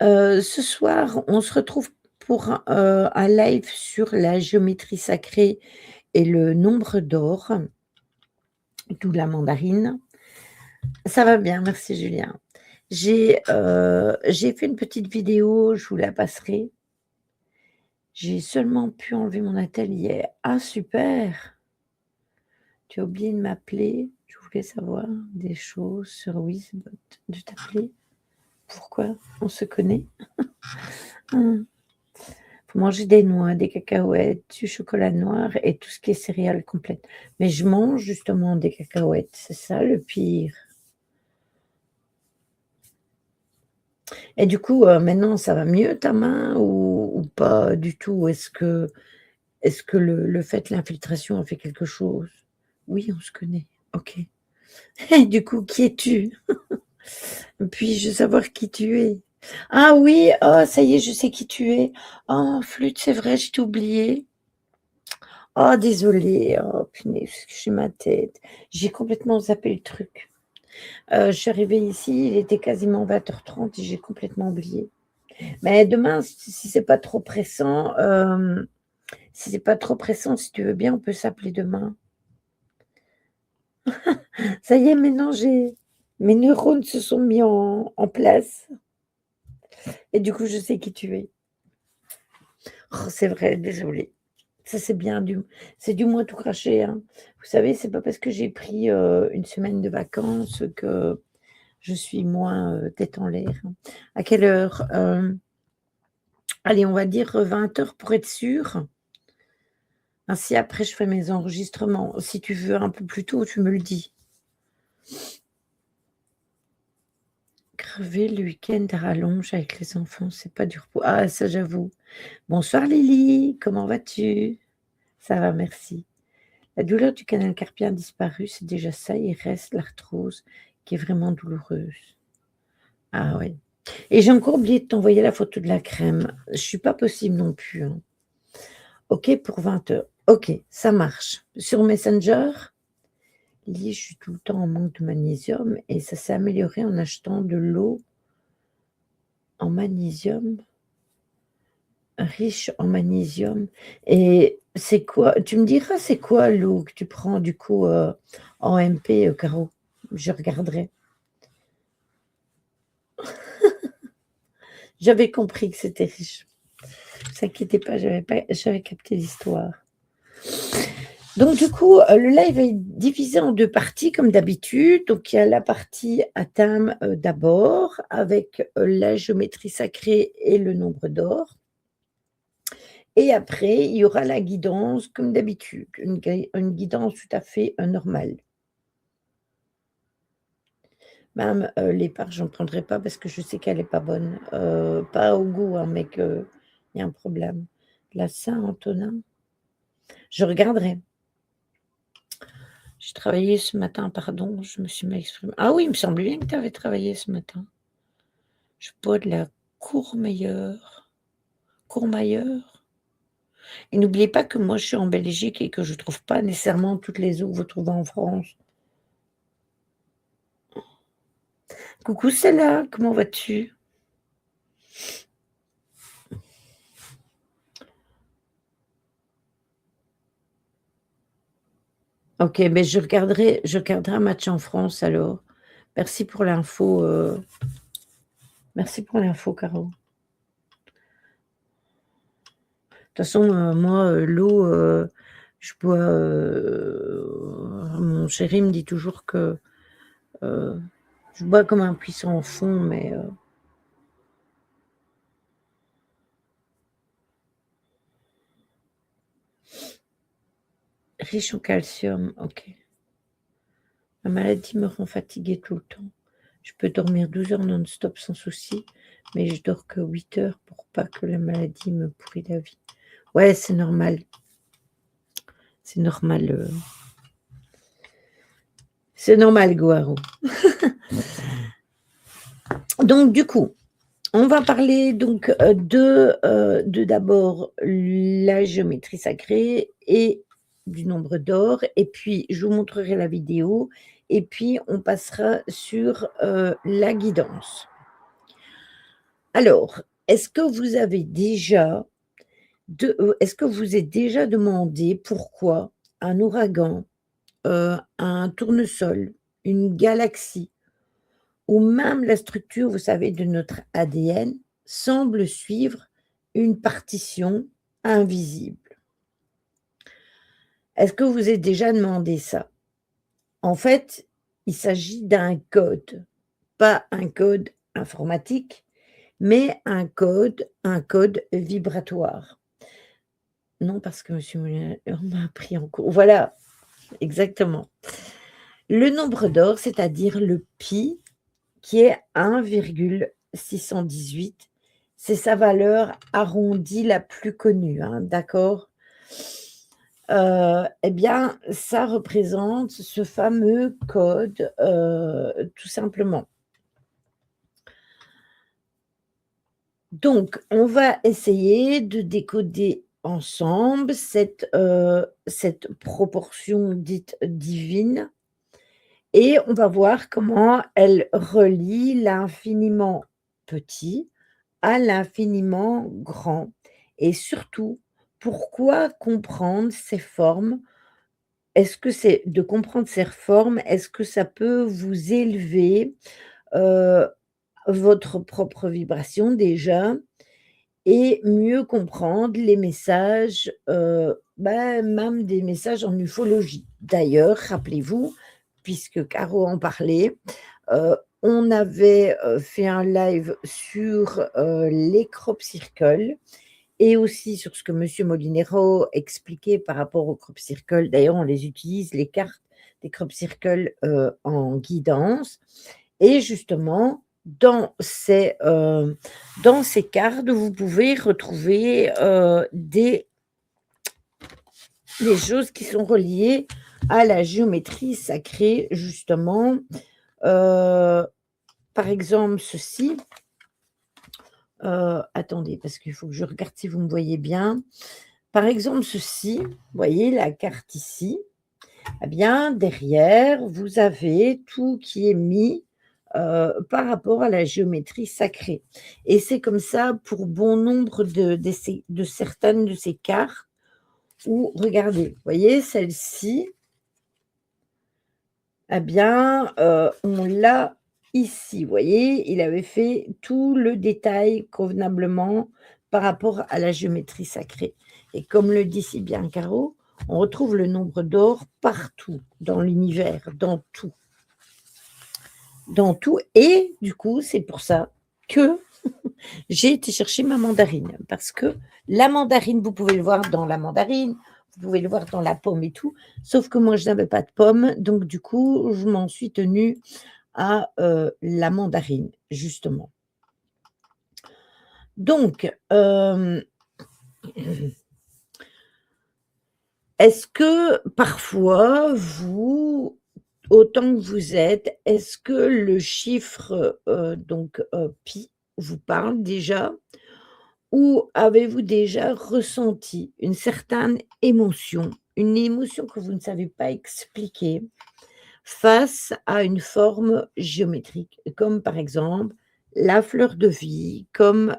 Ce soir, on se retrouve pour un live sur la géométrie sacrée et le nombre d'or, d'où la mandarine. Ça va bien, merci Julien. J'ai fait une petite vidéo, je vous la passerai. J'ai seulement pu enlever mon atelier. Ah super! Tu as oublié de m'appeler, je voulais savoir des choses sur Wizbot. De t'appeler? Pourquoi? On se connaît? Mmh. Faut manger des noix, des cacahuètes, du chocolat noir et tout ce qui est céréales complètes. Mais je mange justement des cacahuètes, c'est ça le pire. Et du coup, maintenant ça va mieux ta main ou pas du tout? Est-ce que le fait l'infiltration a fait quelque chose? Oui, on se connaît. OK. Et du coup, qui es-tu? Puis-je savoir qui tu es? Ah oui, oh ça y est, je sais qui tu es. Oh flûte, c'est vrai, je t'ai oublié. Oh désolée, oh punaise, j'ai ma tête. J'ai complètement zappé le truc. Je suis arrivée ici, il était quasiment 20h30 et j'ai complètement oublié. Mais demain, si c'est pas trop pressant, si c'est pas trop pressant, si tu veux bien, on peut s'appeler demain. Ça y est, maintenant j'ai mes neurones se sont mis en place et du coup, je sais qui tu es. Oh, c'est vrai, désolée. Ça, c'est du moins tout craché, hein. Vous savez, c'est pas parce que j'ai pris, une semaine de vacances que je suis moins, tête en l'air. À quelle heure? Allez, on va dire, 20h pour être sûre. Ainsi après je fais mes enregistrements. Si tu veux un peu plus tôt, tu me le dis. Crever le week-end à rallonge avec les enfants, c'est pas du repos. Ah ça j'avoue. Bonsoir Lily, comment vas-tu? Ça va, merci. La douleur du canal carpien a disparu, c'est déjà ça, il reste l'arthrose qui est vraiment douloureuse. Ah oui. Et j'ai encore oublié de t'envoyer la photo de la crème. Je suis pas possible non plus, hein. OK pour 20h. OK, ça marche. Sur Messenger, Lily, je suis tout le temps en manque de magnésium et ça s'est amélioré en achetant de l'eau en magnésium, riche en magnésium. Et c'est quoi? Tu me diras c'est quoi l'eau que tu prends du coup, en MP, Caro? Je regarderai. J'avais compris que c'était riche. Vous inquiétez pas, j'avais capté l'histoire. Donc du coup, le live est divisé en 2 parties comme d'habitude. Donc il y a la partie à thème, d'abord avec, la géométrie sacrée et le nombre d'or et après il y aura la guidance comme d'habitude, une guidance tout à fait, normale. Même, l'épargne, j'en prendrai pas parce que je sais qu'elle est pas bonne, pas au goût, hein, mais qu'il y a un problème. La Saint-Antonin? Je regarderai. J'ai travaillé ce matin, pardon, je me suis mal exprimée. Ah oui, il me semblait bien que tu avais travaillé ce matin. Je bois de la Courmayeur. Courmayeur? Et n'oubliez pas que moi, je suis en Belgique et que je trouve pas nécessairement toutes les eaux que vous trouvez en France. Coucou Stella, comment vas-tu? OK, beh, je regarderai un match en France alors. Merci pour l'info, merci pour l'info Caro. De toute façon, moi, l'eau, je bois, mon chéri me dit toujours que, heu, je bois comme un puissant fond, mais riche en calcium, OK. La maladie me rend fatiguée tout le temps. Je peux dormir 12 heures non-stop sans souci, mais je dors que 8 heures pour pas que la maladie me pourrit la vie. Ouais, c'est normal, c'est normal Goaro. Donc du coup, on va parler donc, de d'abord la géométrie sacrée et du nombre d'or et puis je vous montrerai la vidéo et puis on passera sur, la guidance. Alors, est-ce que vous êtes déjà demandé pourquoi un ouragan, un tournesol, une galaxie ou même la structure, vous savez, de notre ADN semble suivre une partition invisible? Est-ce que vous êtes déjà demandé ça? En fait, il s'agit d'un code, pas un code informatique, mais un code vibratoire. Non, parce que monsieur Moulin on m'a appris en cours voilà, exactement. Le nombre d'or, c'est-à-dire le pi, qui est 1,618, c'est sa valeur arrondie la plus connue, hein, d'accord? Et bien, ça représente ce fameux code, tout simplement. Donc, on va essayer de décoder ensemble cette proportion dite divine et on va voir comment elle relie l'infiniment petit à l'infiniment grand et surtout, pourquoi comprendre ces formes? Est-ce que c'est de comprendre ces formes, est-ce que ça peut vous élever, heu, votre propre vibration déjà et mieux comprendre les messages, même des messages en ufologie. D'ailleurs, rappelez-vous, puisque Caro en parlait, on avait, fait un live sur, les crop circles et aussi sur ce que monsieur Molinero expliquait par rapport aux crop circles. D'ailleurs, on les utilise, les cartes des crop circles, en guidance et justement dans ces cartes, vous pouvez retrouver, des choses qui sont reliées à la géométrie sacrée justement. Heu, Par exemple ceci, attendez parce qu'il faut que je regarde si vous me voyez bien. Par exemple ceci, vous voyez la carte ici, eh bien derrière vous avez tout qui est mis, par rapport à la géométrie sacrée et c'est comme ça pour bon nombre de certaines de ces cartes où regardez, vous voyez celle-ci, eh bien, on l'a ici, vous voyez? Il avait fait tout le détail convenablement par rapport à la géométrie sacrée et comme le dit si bien Caro, on retrouve le nombre d'or partout dans l'univers, dans tout et du coup, c'est pour ça que j'ai été chercher ma mandarine parce que la mandarine, vous pouvez le voir dans la mandarine, vous pouvez le voir dans la pomme et tout, sauf que moi je n'avais pas de pomme, donc du coup, je m'en suis tenue à, la mandarine, justement. Donc, est-ce que parfois vous, autant que vous êtes, est-ce que le chiffre, donc, pi vous parle déjà? Ou avez-vous déjà ressenti une certaine émotion, une émotion que vous ne savez pas expliquer face à une forme géométrique? Comme par exemple la fleur de vie, comme,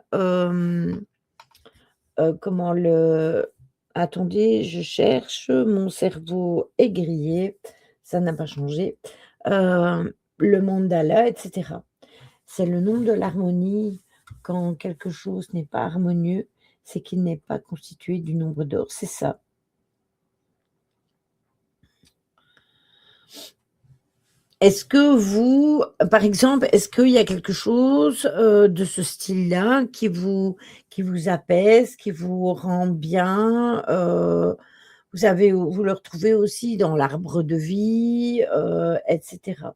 comment le attendez, je cherche, mon cerveau est grillé, ça n'a pas changé, le mandala et cetera. C'est le nom de l'harmonie. Quand quelque chose n'est pas harmonieux, c'est qu'il n'est pas constitué du nombre d'or, c'est ça. Est-ce que vous, par exemple, est-ce qu'il y a quelque chose, de ce style-là qui vous apaise, qui vous rend bien? Vous le retrouvez aussi dans l'arbre de vie, et cetera.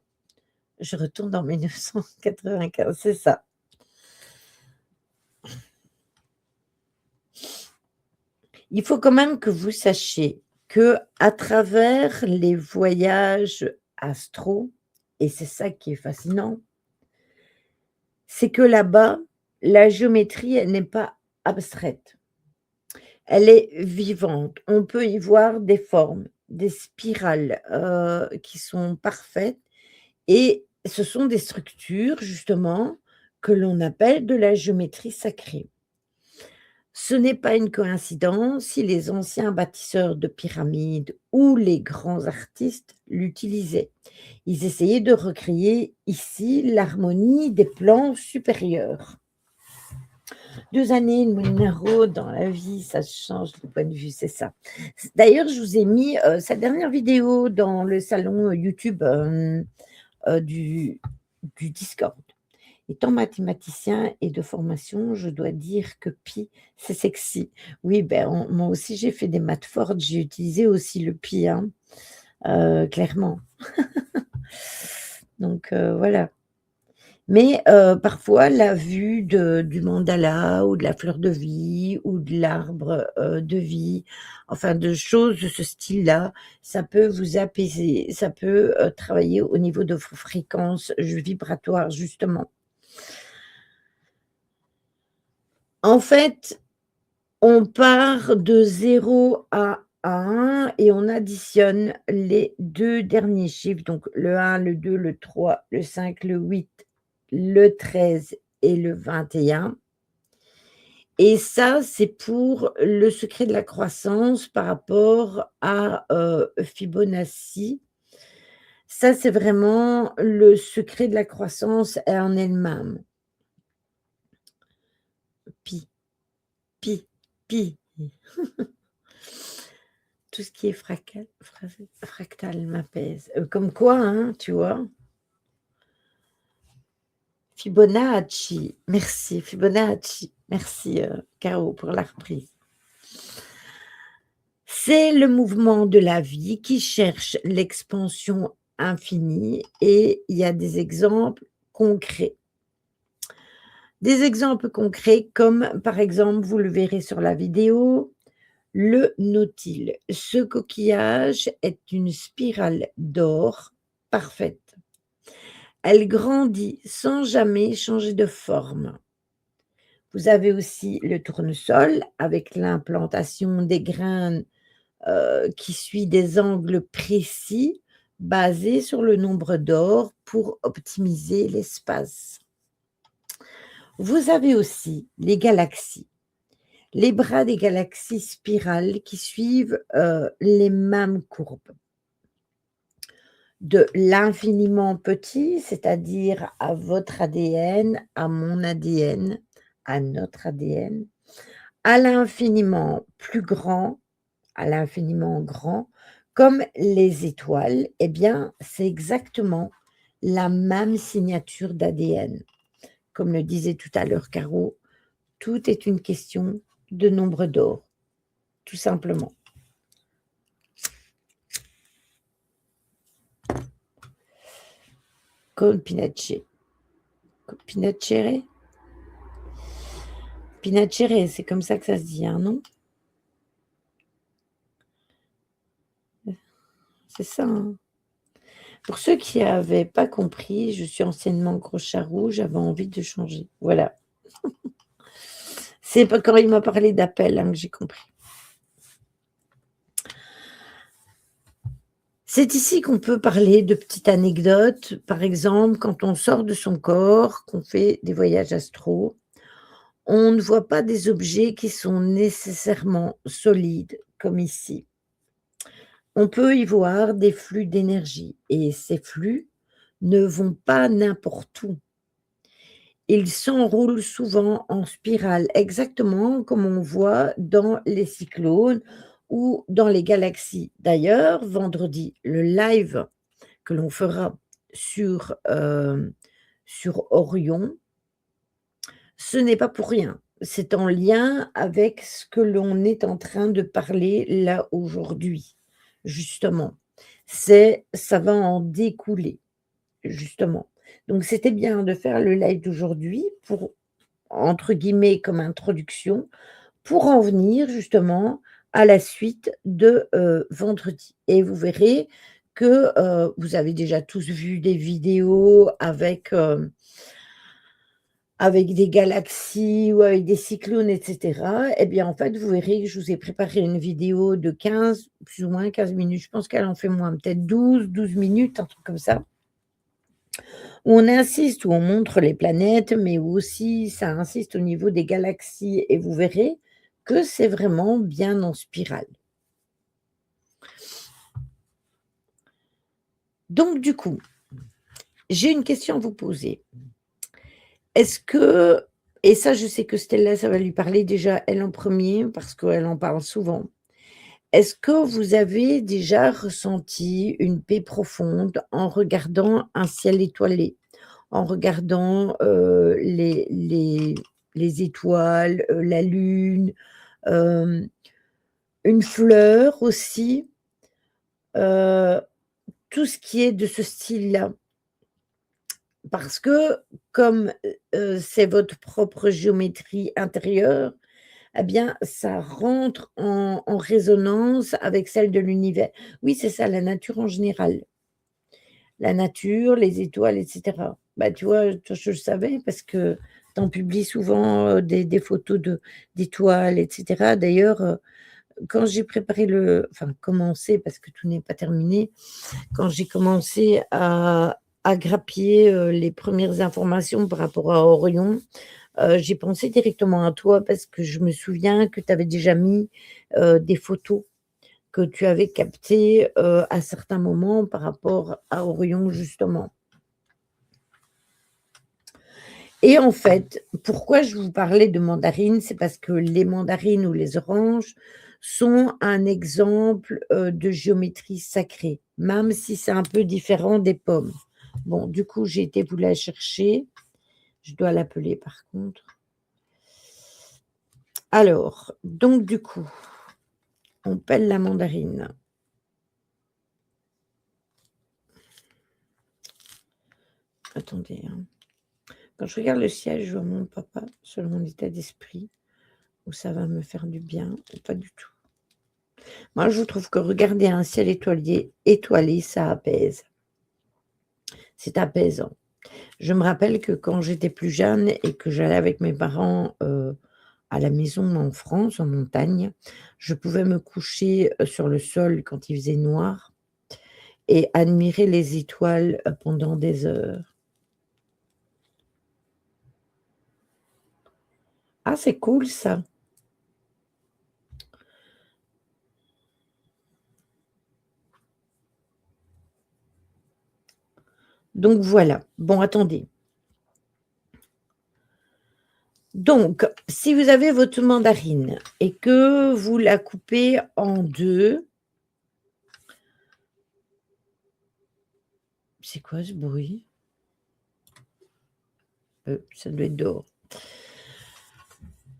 Je retourne en 1995, c'est ça. Il faut quand même que vous sachiez que à travers les voyages astro et c'est ça qui est fascinant, c'est que là-bas, la géométrie, elle n'est pas abstraite, elle est vivante. On peut y voir des formes, des spirales, qui sont parfaites et ce sont des structures justement que l'on appelle de la géométrie sacrée. Ce n'est pas une coïncidence si les anciens bâtisseurs de pyramides ou les grands artistes l'utilisaient. Ils essayaient de recréer ici l'harmonie des plans supérieurs. 2 années de Monero dans la vie, ça change le point de vue, c'est ça. D'ailleurs, je vous ai mis, sa dernière vidéo dans le salon, YouTube, du Discord. Étant mathématicien et de formation, je dois dire que pi, c'est sexy. Oui, ben, moi aussi j'ai fait des maths fortes, j'ai utilisé aussi le pi, hein, clairement. Donc voilà. Mais parfois la vue du mandala ou de la fleur de vie ou de l'arbre, de vie, enfin de choses de ce style-là, ça peut vous apaiser, ça peut, travailler au niveau de vos fréquences vibratoires justement. En fait, on part de 0 à 1 et on additionne les 2 derniers chiffres, donc le 1, le 2, le 3, le 5, le 8, le 13 et le 21. Et ça, c'est pour le secret de la croissance par rapport à, Fibonacci. Ça, c'est vraiment le secret de la croissance en elle-même. Pi, pi, pi. Tout ce qui est fractal m'apaise. Comme quoi, hein, tu vois? Fibonacci, merci Fibonacci. Merci, Caro pour la reprise. C'est le mouvement de la vie qui cherche l'expansion infinie et il y a des exemples concrets. Des exemples concrets comme, par exemple, vous le verrez sur la vidéo, le nautile. Ce coquillage est une spirale d'or parfaite. Elle grandit sans jamais changer de forme. Vous avez aussi le tournesol avec l'implantation des graines qui suit des angles précis basés sur le nombre d'or pour optimiser l'espace. Vous avez aussi les galaxies. Les bras des galaxies spirales qui suivent, les mêmes courbes. De l'infiniment petit, c'est-à-dire à votre ADN, à mon ADN, à notre ADN, à l'infiniment plus grand, à l'infiniment grand, comme les étoiles, eh bien, c'est exactement la même signature d'ADN. Comme le disait tout à l'heure Caro, tout est une question de nombre d'or, tout simplement. Comme Pinachere. Pinachere? Pinachere, c'est comme ça que ça se dit, hein, non? C'est ça, hein? Pour ceux qui n'avaient pas compris, je suis anciennement Gros-Charroux, j'avais envie de changer. Voilà. C'est pas quand il m'a parlé d'appel, hein, que j'ai compris. C'est ici qu'on peut parler de petites anecdotes. Par exemple, quand on sort de son corps, qu'on fait des voyages astraux, on ne voit pas des objets qui sont nécessairement solides, comme ici. On peut y voir des flux d'énergie et ces flux ne vont pas n'importe où. Ils s'enroulent souvent en spirale, exactement comme on voit dans les cyclones ou dans les galaxies. D'ailleurs, vendredi, le live que l'on fera sur Orion, ce n'est pas pour rien. C'est en lien avec ce que l'on est en train de parler là aujourd'hui, justement. Ça va en découler, justement. Donc c'était bien de faire le live d'aujourd'hui pour, entre guillemets, comme introduction, pour en venir justement à la suite de, vendredi et vous verrez que, vous avez déjà tous vu des vidéos avec des galaxies ou avec des cyclones et cetera et bien, en fait, vous verrez que je vous ai préparé une vidéo de 15, plus ou moins 15 minutes. Je pense qu'elle en fait moins, peut-être 12 minutes, un truc comme ça. où on insiste, où on montre les planètes, mais où aussi ça insiste au niveau des galaxies et vous verrez que c'est vraiment bien en spirale. Donc du coup, j'ai une question à vous poser. Est-ce que et ça je sais que Stella, ça va lui parler déjà elle en premier parce qu'elle en parle souvent. Est-ce que vous avez déjà ressenti une paix profonde en regardant un ciel étoilé? En regardant, les étoiles, la lune, hem, une fleur aussi, heu, tout ce qui est de ce style-là. Parce que comme, c'est votre propre géométrie intérieure, eh bien, ça rentre en résonance avec celle de l'univers. Oui, c'est ça, la nature en général. La nature, les étoiles et cetera. Bah, tu vois, toi, je le savais parce que tu en publies souvent, des photos d'étoiles et cetera. D'ailleurs, quand j'ai préparé enfin commencé parce que tout n'est pas terminé, quand j'ai commencé à grappiller, les premières informations par rapport à Orion, j'ai pensé directement à toi parce que je me souviens que tu avais déjà mis, des photos que tu avais captées, à certains moments par rapport à Orion justement. Et en fait, pourquoi je vous parlais de mandarines? C'est parce que les mandarines ou les oranges sont un exemple, de géométrie sacrée, même si c'est un peu différent des pommes. Bon, du coup, j'ai été vous la chercher. Je dois l'appeler par contre. Alors, donc du coup, on pèle la mandarine. Attendez, hein. Quand je regarde le ciel, je vois mon papa, selon mon état d'esprit, où ça va me faire du bien ou pas du tout. Moi, je trouve que regarder un ciel étoilé, ça apaise. C'est apaisant. Je me rappelle que quand j'étais plus jeune et que j'allais avec mes parents, à la maison en France, en montagne, je pouvais me coucher, sur le sol quand il faisait noir et admirer les étoiles, pendant des heures. Ah, c'est cool ça. Donc voilà. Bon, attendez. Donc, si vous avez votre mandarine et que vous la coupez en 2, c'est quoi ce bruit? Ça doit être dehors.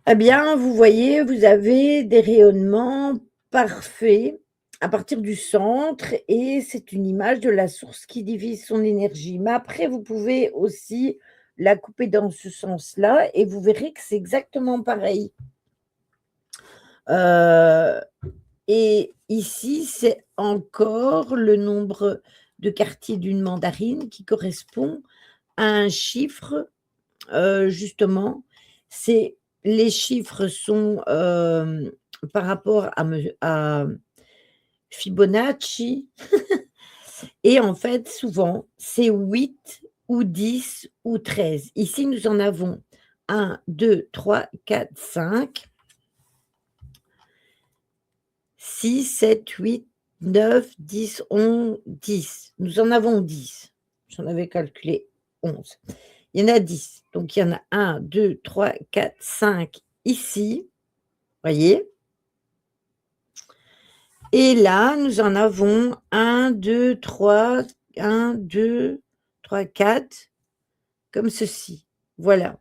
Eh bien, vous voyez, vous avez des rayonnements parfaits à partir du centre et c'est une image de la source qui divise son énergie. Mais après, vous pouvez aussi la couper dans ce sens-là et vous verrez que c'est exactement pareil. Heu et ici, c'est encore le nombre de quartiers d'une mandarine qui correspond à un chiffre, justement. C'est les chiffres sont, par rapport à Fibonacci et en fait, souvent, c'est 8 ou 10 ou 13. Ici, nous en avons 1, 2, 3, 4, 5, 6, 7, 8, 9, 10, 11, 10. Nous en avons 10. J'en avais calculé 11. Il y en a 10. Donc il y en a 1, 2, 3, 4, 5 ici, voyez? Et là, nous en avons 1, 2, 3, 1, 2, 3, 4 comme ceci. Voilà.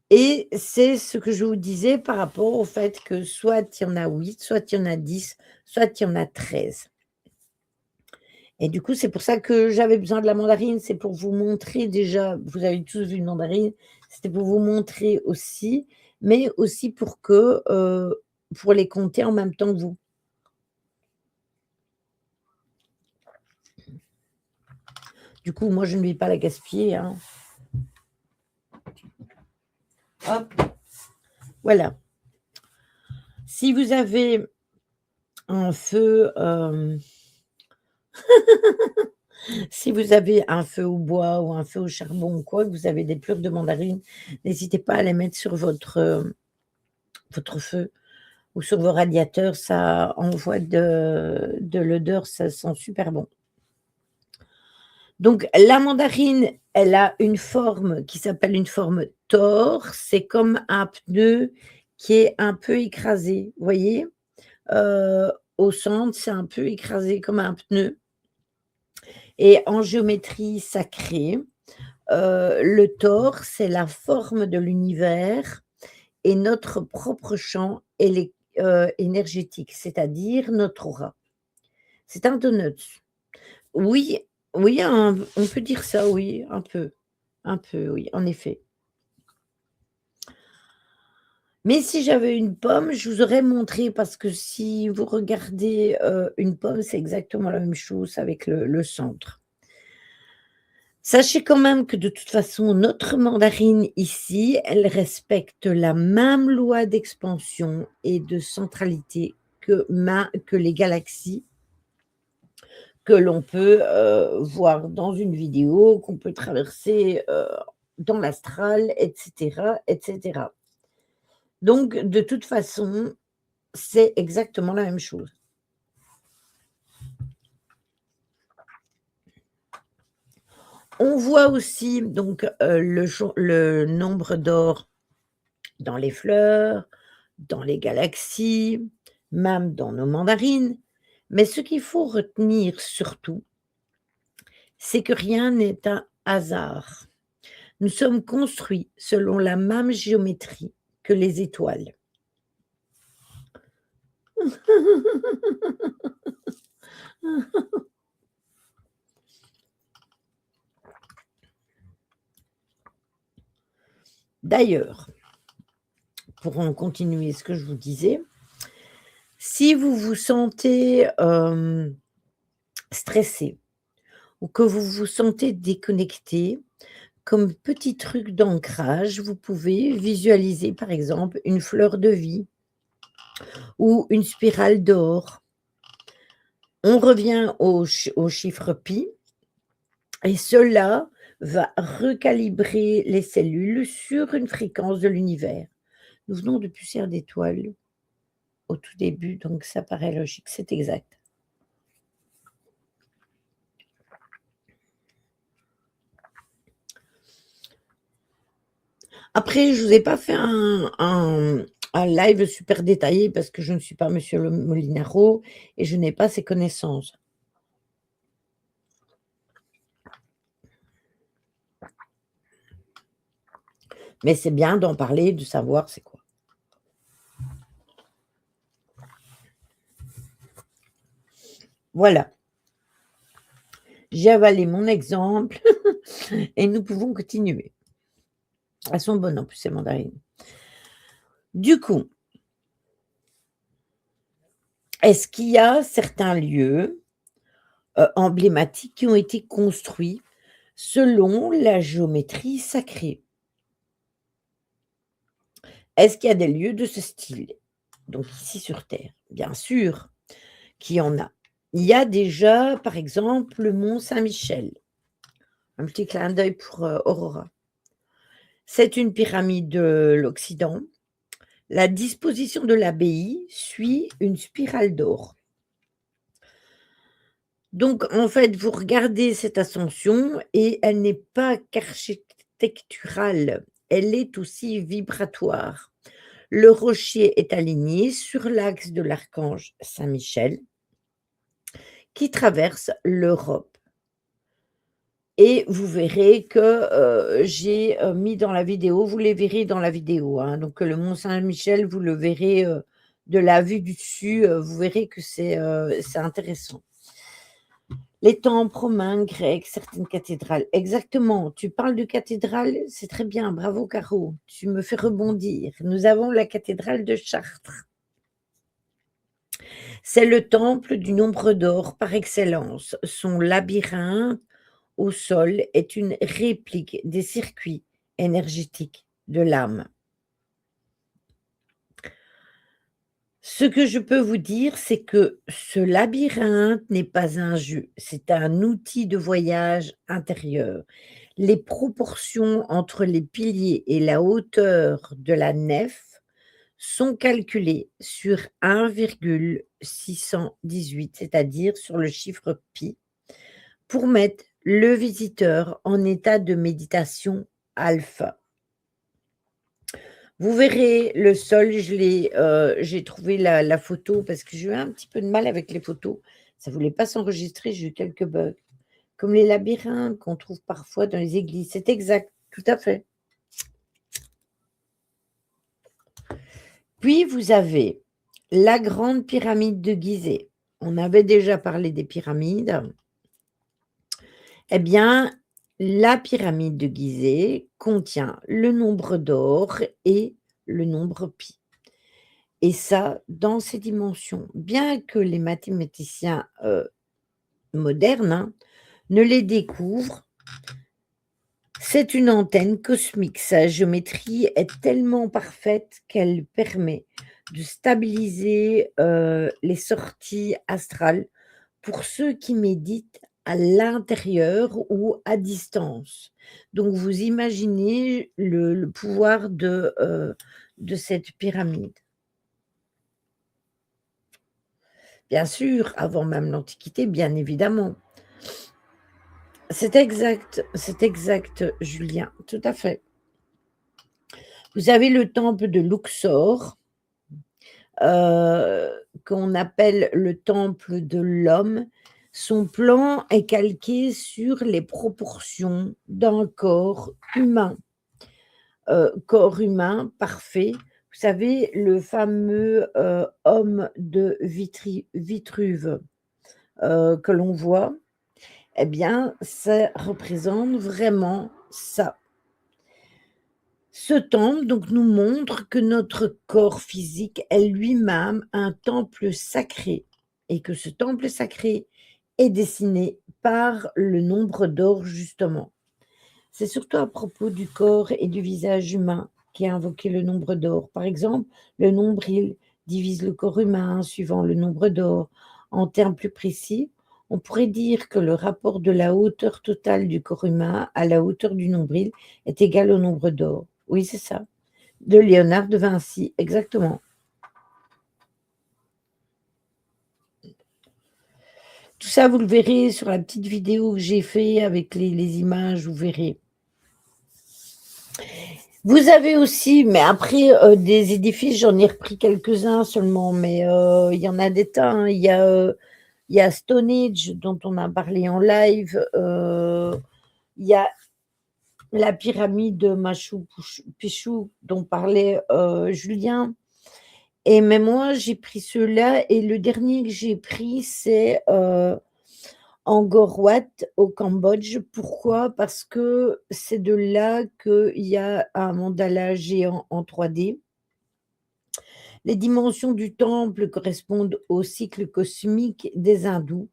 Et c'est ce que je vous disais par rapport au fait que soit il y en a 8, soit il y en a 10, soit il y en a 13. Et du coup, c'est pour ça que j'avais besoin de la mandarine, c'est pour vous montrer déjà, vous avez tous vu une mandarine, c'était pour vous montrer aussi, mais aussi pour les compter en même temps que vous. Du coup, moi, je ne vais pas la gaspiller, hein. Hop, voilà. Si vous avez un feu, Si vous avez un feu au bois ou un feu au charbon ou quoi, que vous avez des plures de mandarine, n'hésitez pas à les mettre sur votre feu ou sur vos radiateurs, ça envoie de l'odeur, ça sent super bon. Donc la mandarine, elle a une forme qui s'appelle une forme tore, c'est comme un pneu qui est un peu écrasé, vous voyez? Au centre, c'est un peu écrasé comme un pneu et en géométrie sacrée, le tore, c'est la forme de l'univers et notre propre champ énergétique, c'est-à-dire notre aura. C'est un donut. Oui, oui, on peut dire ça, oui, un peu, oui, en effet. Mais si j'avais une pomme, je vous aurais montré parce que si vous regardez, une pomme, c'est exactement la même chose avec le centre. Sachez quand même que de toute façon, notre mandarine ici, elle respecte la même loi d'expansion et de centralité que les galaxies que l'on peut, voir dans une vidéo, qu'on peut traverser, dans l'astral et cetera et cetera. Donc de toute façon, c'est exactement la même chose. On voit aussi donc, le nombre d'or dans les fleurs, dans les galaxies, même dans nos mandarines. Mais ce qu'il faut retenir surtout, c'est que rien n'est un hasard. Nous sommes construits selon la même géométrie que les étoiles. D'ailleurs, pour en continuer ce que je vous disais, si vous vous sentez, stressé ou que vous vous sentez déconnecté, comme petit truc d'ancrage, vous pouvez visualiser, par exemple, une fleur de vie ou une spirale d'or. On revient au chiffre pi et cela va recalibrer les cellules sur une fréquence de l'univers. Nous venons de poussière d'étoiles au tout début, donc ça paraît logique, c'est exact. Après, je vous ai pas fait un live super détaillé parce que je ne suis pas monsieur le Molinaro et je n'ai pas ces connaissances. Mais c'est bien d'en parler, de savoir c'est quoi. Voilà, j'ai avalé mon exemple et nous pouvons continuer. Elles sont bonnes en plus ces mandarines. Du coup, est-ce qu'il y a certains lieux, emblématiques qui ont été construits selon la géométrie sacrée? Est-ce qu'il y a des lieux de ce style? Donc ici sur terre, bien sûr qu'il y en a. Il y a déjà, par exemple, le mont Saint-Michel. Un petit clin d'œil pour, Aurora. C'est une pyramide de l'Occident. La disposition de l'abbaye suit une spirale d'or. Donc en fait, vous regardez cette ascension et elle n'est pas qu'architecturale, elle est aussi vibratoire. Le rocher est aligné sur l'axe de l'archange Saint-Michel qui traverse l'Europe. Et vous verrez que, j'ai, mis dans la vidéo, vous les verrez dans la vidéo, hein, donc le mont Saint-Michel, vous le verrez, de la vue du dessus, vous verrez que c'est intéressant. Les temples romains, grecs, certaines cathédrales. Exactement, tu parles de cathédrale, c'est très bien, bravo Caro, tu me fais rebondir. Nous avons la cathédrale de Chartres. C'est le temple du nombre d'or par excellence. Son labyrinthe au sol est une réplique des circuits énergétiques de l'âme. Ce que je peux vous dire, c'est que ce labyrinthe n'est pas un jeu, c'est un outil de voyage intérieur. Les proportions entre les piliers et la hauteur de la nef sont calculées sur 1,618, c'est-à-dire sur le chiffre pi, pour mettre le visiteur en état de méditation alpha. Vous verrez le sol, j'ai trouvé la photo parce que j'ai eu un petit peu de mal avec les photos. Ça voulait pas s'enregistrer, j'ai eu quelques bugs. Comme les labyrinthes qu'on trouve parfois dans les églises. C'est exact, tout à fait. Puis vous avez la grande pyramide de Gizeh. On avait déjà parlé des pyramides. Eh bien, la pyramide de Gizeh contient le nombre d'or et le nombre pi. Et ça, dans ces dimensions, bien que les mathématiciens modernes ne les découvrent, c'est une antenne cosmique. Sa géométrie est tellement parfaite qu'elle permet de stabiliser les sorties astrales pour ceux qui méditent à l'intérieur ou à distance. Donc, vous imaginez le pouvoir de cette pyramide. Bien sûr, avant même l'Antiquité, bien évidemment. C'est exact, Julien, tout à fait. Vous avez le temple de Luxor, qu'on appelle le temple de l'homme. Son plan est calqué sur les proportions d'un corps humain parfait. Vous savez, le fameux homme de Vitruve que l'on voit, eh bien, ça représente vraiment ça. Ce temple donc nous montre que notre corps physique est lui-même un temple sacré et que ce temple sacré est dessiné par le nombre d'or justement. C'est surtout à propos du corps et du visage humain qu'est invoqué le nombre d'or. Par exemple, le nombril divise le corps humain suivant le nombre d'or. En termes plus précis, on pourrait dire que le rapport de la hauteur totale du corps humain à la hauteur du nombril est égal au nombre d'or. Oui, c'est ça. De Léonard de Vinci, exactement. Tout ça, vous le verrez sur la petite vidéo que j'ai fait avec les images, vous verrez. Vous avez aussi, mais après, des édifices, j'en ai repris quelques-uns seulement, mais il y en a des tas, hein. Il y a Stonehenge dont on a parlé en live, il y a la pyramide de Machu Picchu dont parlait, Julien, et même moi, j'ai pris ceux-là et le dernier que j'ai pris, c'est, Angkor Wat au Cambodge. Pourquoi? Parce que c'est de là qu'il y a un mandala géant en 3D. Les dimensions du temple correspondent au cycle cosmique des hindous.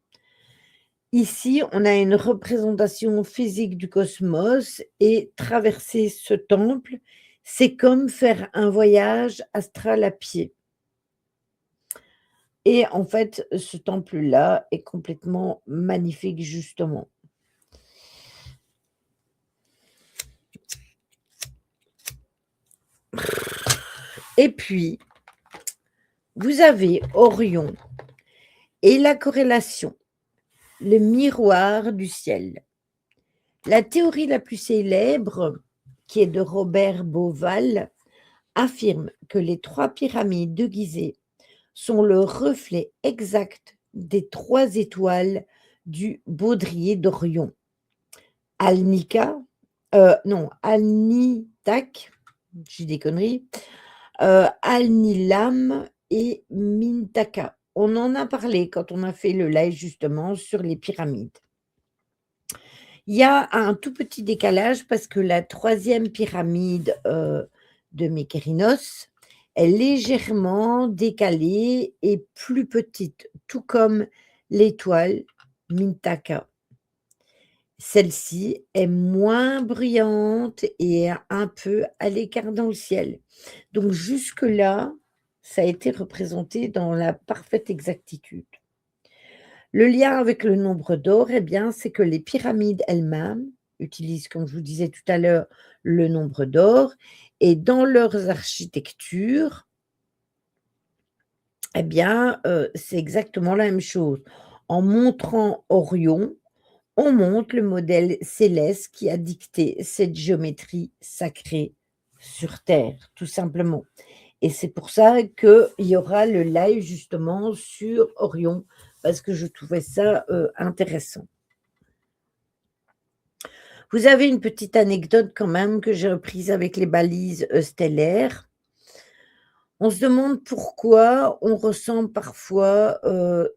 Ici, on a une représentation physique du cosmos et traverser ce temple, c'est comme faire un voyage astral à pied. Et en fait, ce temple-là est complètement magnifique justement. Et puis, vous avez Orion et la corrélation, le miroir du ciel. La théorie la plus célèbre, qui est de Robert Bauval, affirme que les 3 pyramides de Gizeh sont le reflet exact des 3 étoiles du baudrier d'Orion. Alnika, non, Alnitak, j'ai des conneries, Alnilam et Mintaka. On en a parlé quand on a fait le live justement sur les pyramides. Il y a un tout petit décalage parce que la 3e pyramide, de Mykérinos est légèrement décalée et plus petite, tout comme l'étoile Mintaka. Celle-ci est moins bruyante et un peu à l'écart dans le ciel. Donc jusque-là, ça a été représenté dans la parfaite exactitude. Le lien avec le nombre d'or, eh bien, c'est que les pyramides elles-mêmes utilisent, comme je vous disais tout à l'heure, le nombre d'or et dans leurs architectures, eh bien, c'est exactement la même chose. En montrant Orion, on montre le modèle céleste qui a dicté cette géométrie sacrée sur terre, tout simplement. Et c'est pour ça qu'il y aura le live justement sur Orion, parce que je trouvais ça, intéressant. Vous avez une petite anecdote quand même que j'ai reprise avec les balises, stellaires. On se demande pourquoi on ressent parfois,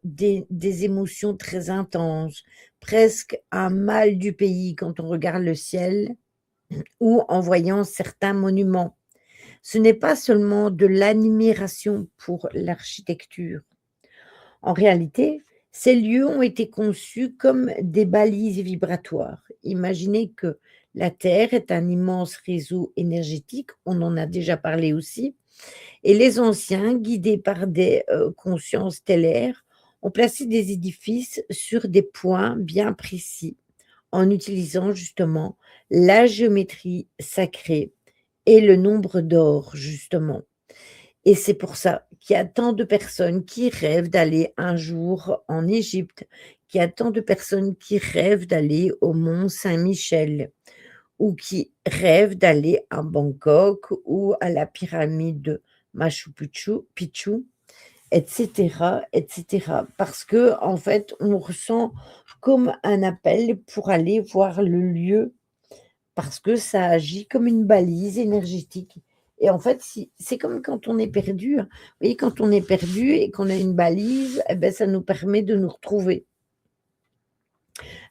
des émotions très intenses, presque un mal du pays quand on regarde le ciel ou en voyant certains monuments. Ce n'est pas seulement de l'admiration pour l'architecture. En réalité, ces lieux ont été conçus comme des balises vibratoires. Imaginez que la Terre est un immense réseau énergétique, on en a déjà parlé aussi, et les anciens, guidés par des consciences stellaires, ont placé des édifices sur des points bien précis, en utilisant justement la géométrie sacrée et le nombre d'or, justement. Et c'est pour ça qu'il y a tant de personnes qui rêvent d'aller un jour en Égypte, qu'il y a tant de personnes qui rêvent d'aller au mont Saint-Michel ou qui rêvent d'aller à Bangkok ou à la pyramide de Machu Picchu, et cetera, et cetera. Parce que en fait, on ressent comme un appel pour aller voir le lieu parce que ça agit comme une balise énergétique et en fait, si c'est comme quand on est perdu, hein. Vous voyez, quand on est perdu et qu'on a une balise et beh, ça nous permet de nous retrouver.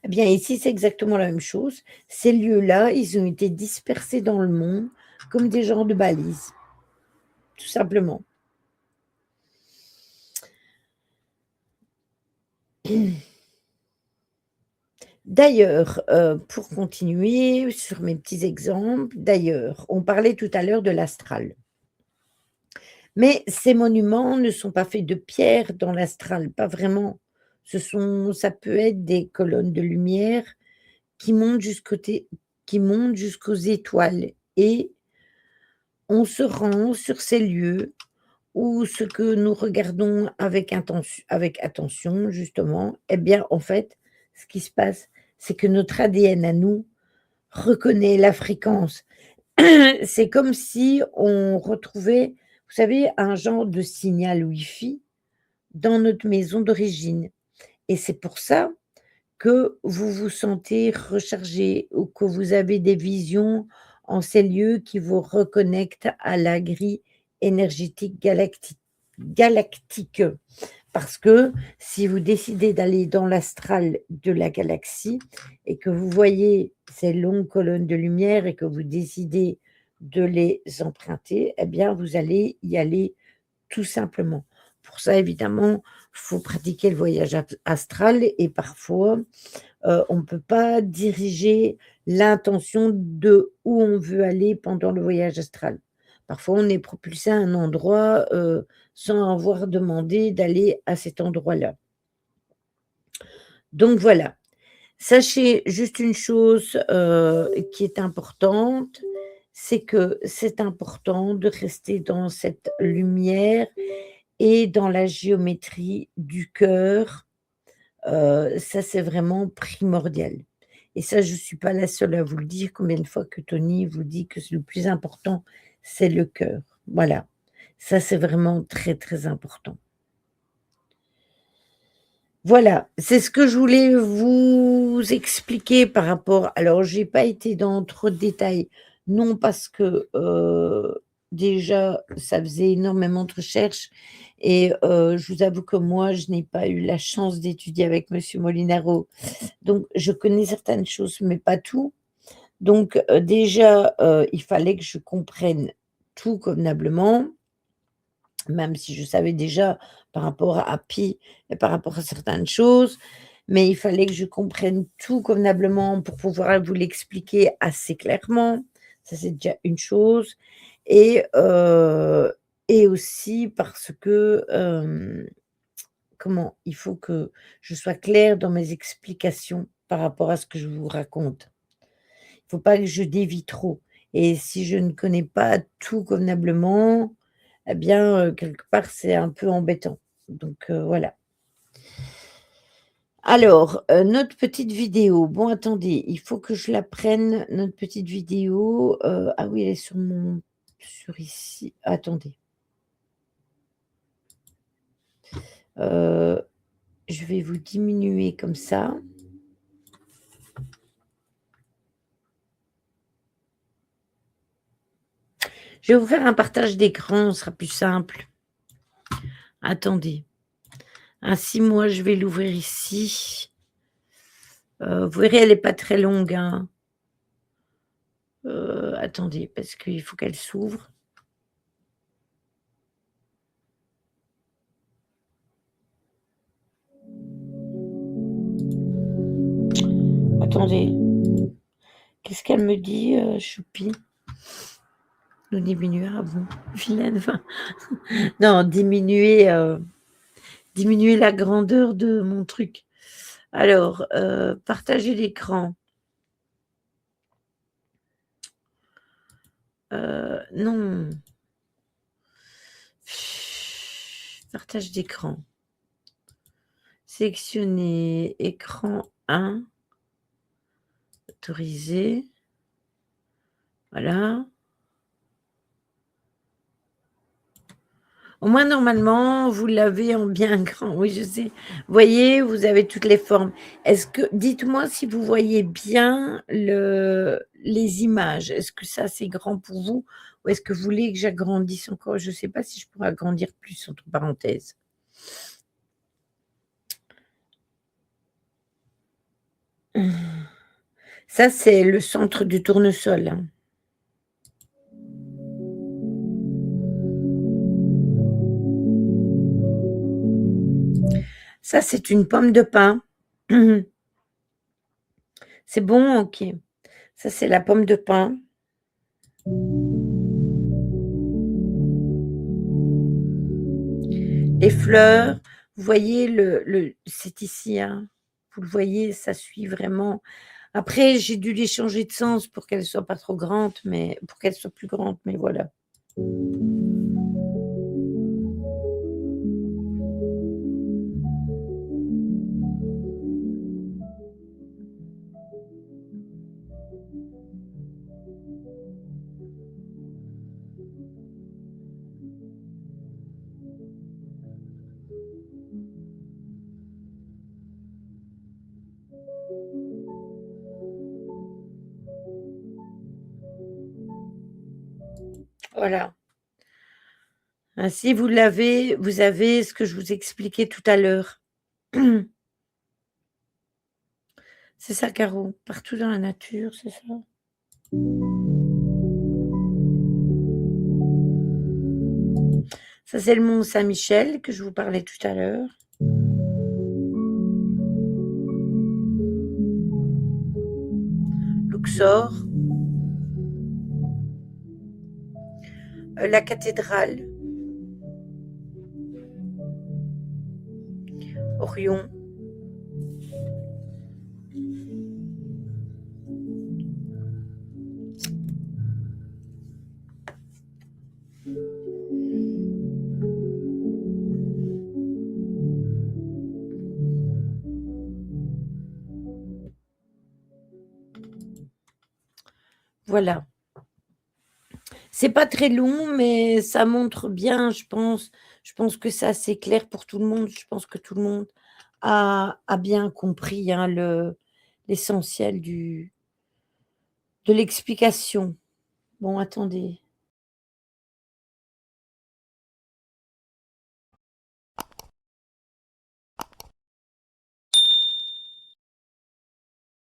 Eh bien, ici, c'est exactement la même chose. Ces lieux-là, ils ont été dispersés dans le monde comme des genres de balises, tout simplement. D'ailleurs, pour continuer sur mes petits exemples, d'ailleurs, on parlait tout à l'heure de l'astral. Mais ces monuments ne sont pas faits de pierre dans l'astral, pas vraiment. Ça peut être des colonnes de lumière qui montent qui montent jusqu'aux étoiles et on se rend sur ces lieux où ce que nous regardons avec attention justement, eh bien, en fait, ce qui se passe, c'est que notre ADN à nous reconnaît la fréquence. C'est comme si on retrouvait, vous savez, un genre de signal Wi-Fi dans notre maison d'origine et c'est pour ça que vous vous sentez rechargé ou que vous avez des visions en ces lieux qui vous reconnectent à la grille énergétique galactique. Parce que si vous décidez d'aller dans l'astral de la galaxie et que vous voyez ces longues colonnes de lumière et que vous décidez de les emprunter, eh bien, vous allez y aller tout simplement. Pour ça, évidemment, il faut pratiquer le voyage astral et parfois, on ne peut pas diriger l'intention de où on veut aller pendant le voyage astral. Parfois, on est propulsé à un endroit, sans avoir demandé d'aller à cet endroit-là. Donc voilà, sachez juste une chose, qui est importante, c'est que c'est important de rester dans cette lumière et dans la géométrie du cœur. Ça, c'est vraiment primordial et ça, je ne suis pas la seule à vous le dire. Combien de fois que Tony vous dit que le plus important, c'est le cœur. Voilà, ça, c'est vraiment très, très important. Voilà, c'est ce que je voulais vous expliquer par rapport alors j'ai pas été dans trop de détails, non parce que, déjà ça faisait énormément de recherches et je vous avoue que moi je n'ai pas eu la chance d'étudier avec monsieur Molinaro. Donc je connais certaines choses, mais pas tout. Donc déjà, il fallait que je comprenne tout convenablement. Même si je savais déjà par rapport à Pi et par rapport à certaines choses, mais il fallait que je comprenne tout convenablement pour pouvoir vous l'expliquer assez clairement. Ça, c'est déjà une chose et et aussi parce que, comment? Il faut que je sois claire dans mes explications par rapport à ce que je vous raconte. Il faut pas que je dévie trop et si je ne connais pas tout convenablement, eh bien, quelque part, c'est un peu embêtant. Donc, voilà. Alors, notre petite vidéo. Bon, attendez, il faut que je la prenne, notre petite vidéo. Ah oui, elle est sur ici. Attendez. Heu, je vais vous diminuer comme ça. Je vais vous faire un partage d'écran, ce sera plus simple. Attendez. Ainsi, moi, je vais l'ouvrir ici. Vous verrez, elle est pas très longue, hein. Attendez, parce qu'il faut qu'elle s'ouvre. Attendez. Qu'est-ce qu'elle me dit, Choupi? Nous diminuer, ah bon? Vilaine, va. Non, diminuer la grandeur de mon truc. Alors, partager l'écran. Non. Partage d'écran. Sélectionner écran 1. Autoriser. Voilà. Au moins, normalement, vous l'avez en bien grand. Oui, je sais. Vous voyez, vous avez toutes les formes. Est-ce que dites-moi si vous voyez bien les images. Est-ce que ça, c'est grand pour vous? Ou est-ce que vous voulez que j'agrandisse encore? Je ne sais pas si je pourrais agrandir plus, entre parenthèses. Ça, c'est le centre du tournesol, hein. Ça, c'est une pomme de pin. C'est bon? OK. Ça, c'est la pomme de pin. Les fleurs, vous voyez c'est ici, hein. Vous le voyez, ça suit vraiment. Après, j'ai dû les changer de sens pour qu'elles soient pas trop grandes, mais pour qu'elles soient plus grandes, mais voilà. Voilà. Ainsi, vous avez ce que je vous expliquais tout à l'heure. C'est ça, Caro? Partout dans la nature, c'est ça? Ça, c'est le mont Saint-Michel que je vous parlais tout à l'heure. Luxor. La cathédrale. Orion. Voilà. C'est pas très long, mais ça montre bien, je pense. Je pense que c'est assez clair pour tout le monde. Je pense que tout le monde a bien compris, hein, l'essentiel de l'explication. Bon, attendez.